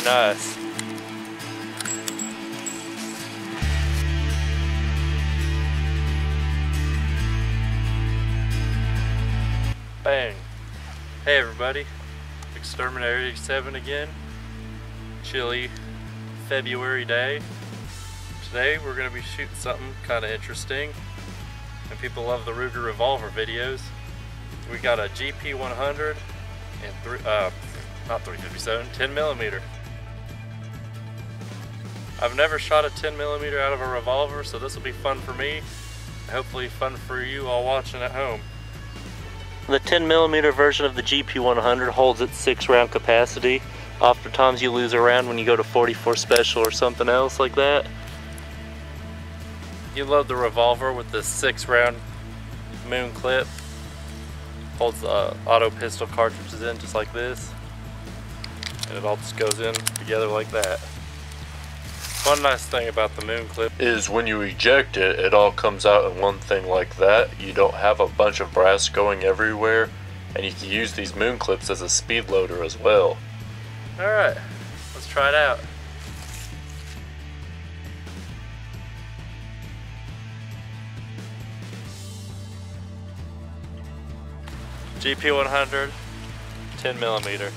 Very nice. Bang. Hey everybody, Exterminator 87 again. Chilly February day. Today we're going to be shooting something kind of interesting, and people love the Ruger revolver videos. We got a GP100 and not 357, 10mm. I've never shot a 10mm out of a revolver, so this will be fun for me, and hopefully fun for you all watching at home. The 10mm version of the GP100 holds its 6-round capacity. Oftentimes you lose a round when you go to 44 special or something else like that. You load the revolver with this 6-round moon clip. Holds the auto pistol cartridges in just like this. And it all just goes in together like that. One nice thing about the moon clip is when you eject it, it all comes out in one thing like that. You don't have a bunch of brass going everywhere, and you can use these moon clips as a speed loader as well. Alright, let's try it out. GP100, 10mm.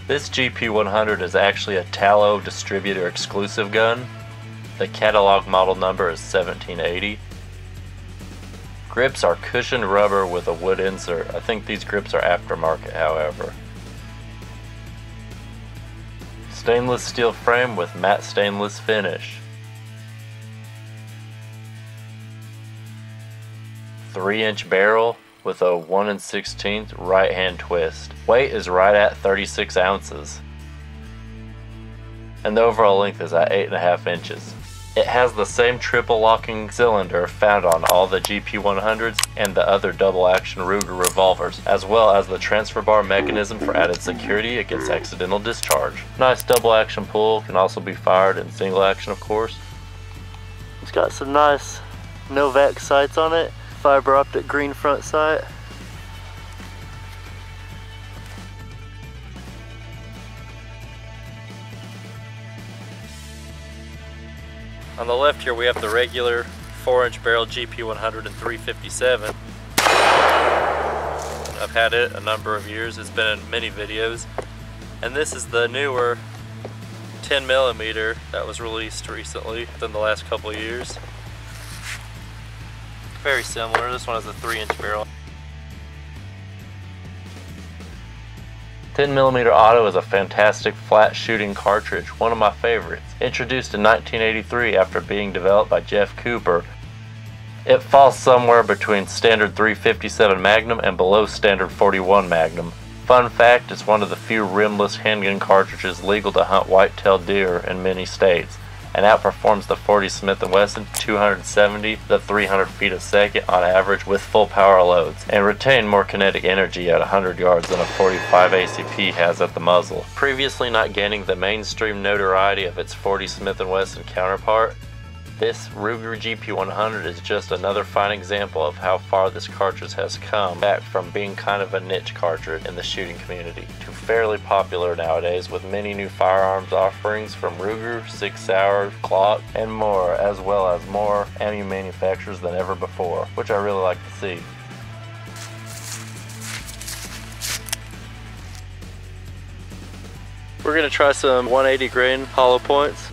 This GP100 is actually a TALO Distributor exclusive gun. The catalog model number is 1780. Grips are cushioned rubber with a wood insert. I think these grips are aftermarket, however. Stainless steel frame with matte stainless finish. 3-inch barrel with a 1 16th right hand twist. Weight is right at 36 ounces. And the overall length is at 8.5 inches. It has the same triple locking cylinder found on all the GP100s and the other double action Ruger revolvers, as well as the transfer bar mechanism for added security against accidental discharge. Nice double action pull, can also be fired in single action of course. It's got some nice Novak sights on it. Fiber optic green front sight. On the left here we have the regular 4-inch barrel GP100 and 357. I've had it a number of years, it's been in many videos. And this is the newer 10mm that was released recently within the last couple of years. Very similar. This one has a 3-inch barrel. 10mm auto is a fantastic flat shooting cartridge, one of my favorites. Introduced in 1983 after being developed by Jeff Cooper, it falls somewhere between standard 357 Magnum and below standard 41 Magnum. Fun fact, it's one of the few rimless handgun cartridges legal to hunt white-tailed deer in many states, and outperforms the 40 Smith & Wesson 270 to 300 feet a second on average with full power loads, and retain more kinetic energy at 100 yards than a 45 ACP has at the muzzle. Previously not gaining the mainstream notoriety of its 40 Smith & Wesson counterpart, this Ruger GP100 is just another fine example of how far this cartridge has come back from being kind of a niche cartridge in the shooting community to fairly popular nowadays, with many new firearms offerings from Ruger, Sig Sauer, Glock, and more, as well as more ammo manufacturers than ever before, which I really like to see. We're going to try some 180 grain hollow points.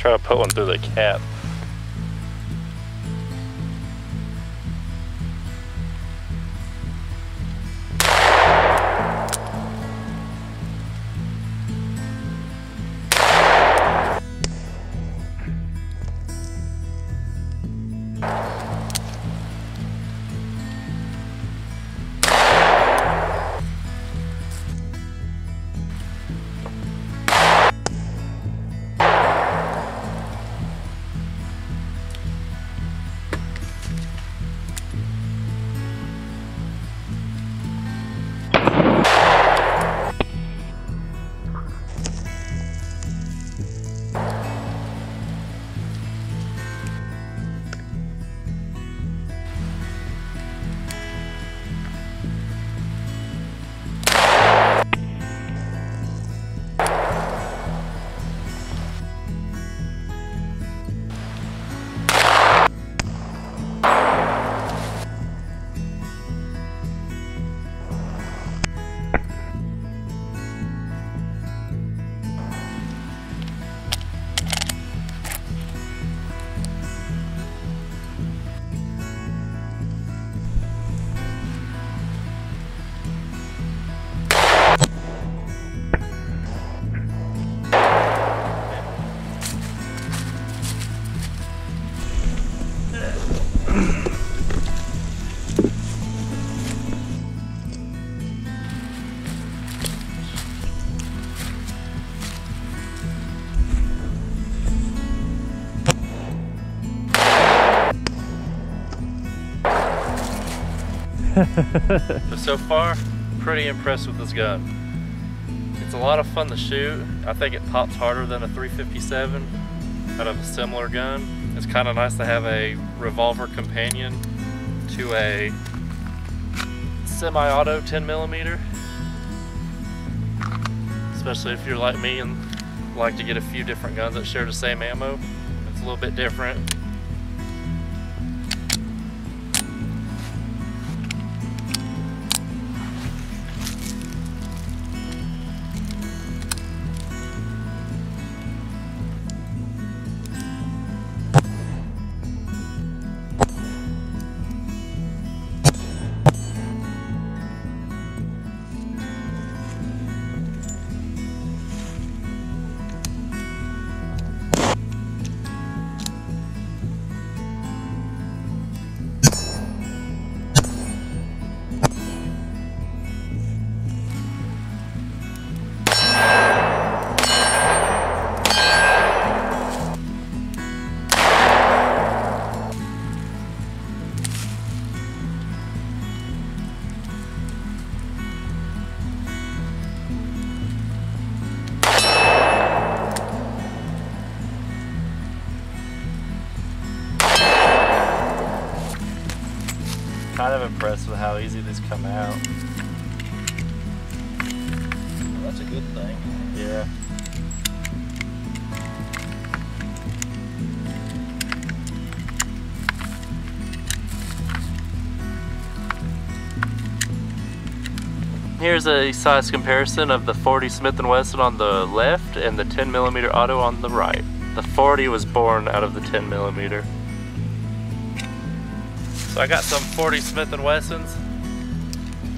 Try to put one through the cap. So far, pretty impressed with this gun. It's a lot of fun to shoot. I think it pops harder than a 357 out of a similar gun. It's kind of nice to have a revolver companion to a semi-auto 10mm, especially if you're like me and like to get a few different guns that share the same ammo. It's a little bit different. Kind of impressed with how easy these come out. Well, that's a good thing. Yeah. Here's a size comparison of the 40 Smith & Wesson on the left and the 10mm auto on the right. The 40 was born out of the 10mm. So I got some 40 Smith & Wessons.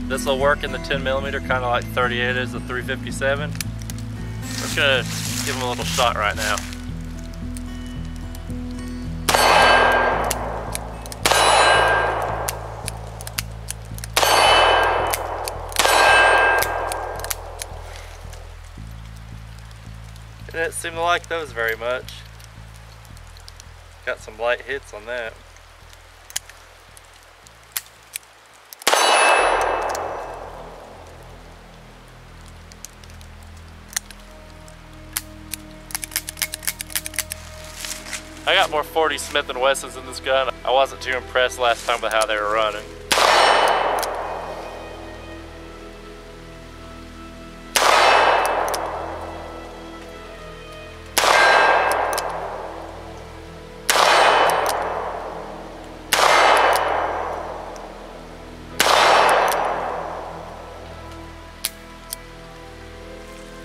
This will work in the 10mm, kind of like 38 is the 357. I'm just gonna give them a little shot right now. It didn't seem to like those very much. Got some light hits on that. I got more 40 Smith & Wessons in this gun. I wasn't too impressed last time with how they were running.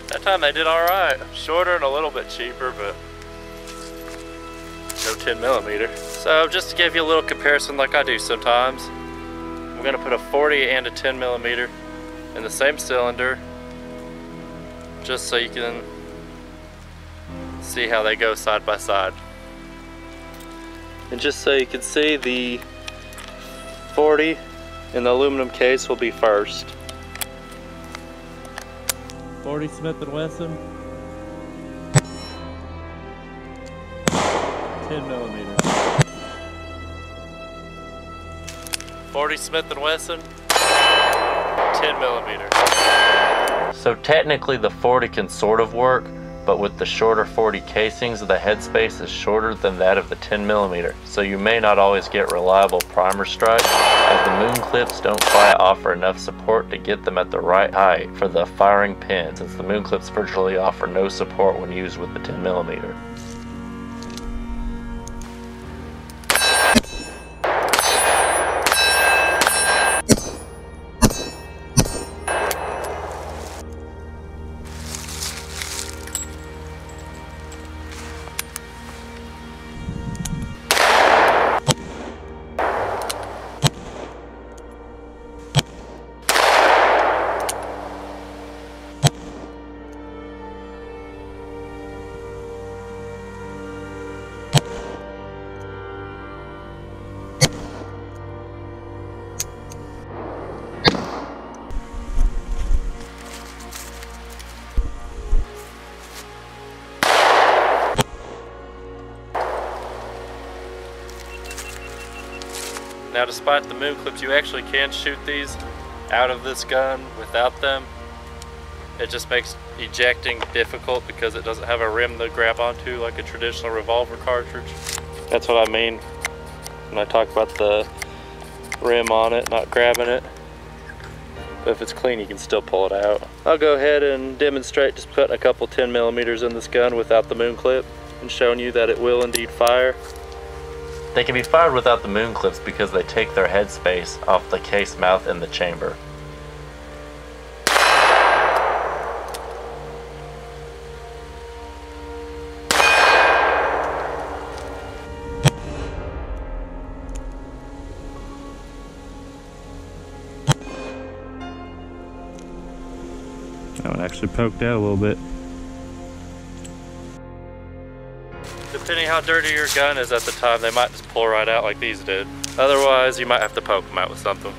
That time they did alright. Shorter and a little bit cheaper, but no 10mm. So just to give you a little comparison like I do sometimes, I'm going to put a 40 and a 10mm in the same cylinder, just so you can see how they go side by side. And just so you can see, the 40 in the aluminum case will be first. 40 Smith & Wesson, 10mm. 40 Smith & Wesson, 10mm. So technically the 40 can sort of work, but with the shorter 40 casings, the headspace is shorter than that of the 10mm, so you may not always get reliable primer strike, as the moon clips don't quite offer enough support to get them at the right height for the firing pin, since the moon clips virtually offer no support when used with the 10mm. Now, despite the moon clips, you actually can shoot these out of this gun without them. It just makes ejecting difficult because it doesn't have a rim to grab onto like a traditional revolver cartridge. That's what I mean when I talk about the rim on it, not grabbing it. But if it's clean, you can still pull it out. I'll go ahead and demonstrate just putting a couple 10mm in this gun without the moon clip and showing you that it will indeed fire. They can be fired without the moon clips because they take their headspace off the case mouth in the chamber. That one actually poked out a little bit. Depending how dirty your gun is at the time, they might just pull right out like these did. Otherwise, you might have to poke them out with something.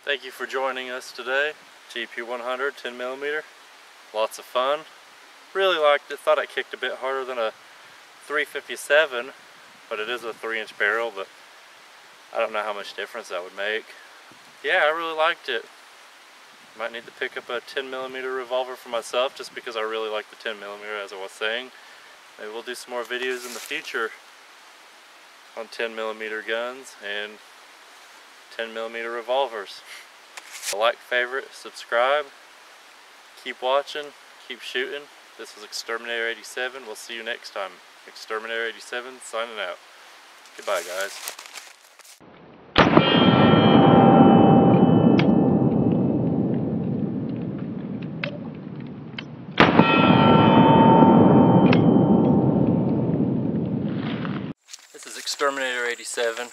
Thank you for joining us today. GP100 10mm. Lots of fun. Really liked it. Thought it kicked a bit harder than a 357, but it is a 3-inch barrel, but I don't know how much difference that would make. Yeah, I really liked it. Might need to pick up a 10mm revolver for myself just because I really like the 10mm, as I was saying. Maybe we'll do some more videos in the future on 10mm guns and 10mm revolvers. Like, favorite, subscribe, keep watching, keep shooting. This is Exterminator 87. We'll see you next time. Exterminator 87 signing out. Goodbye, guys. This is Exterminator 87.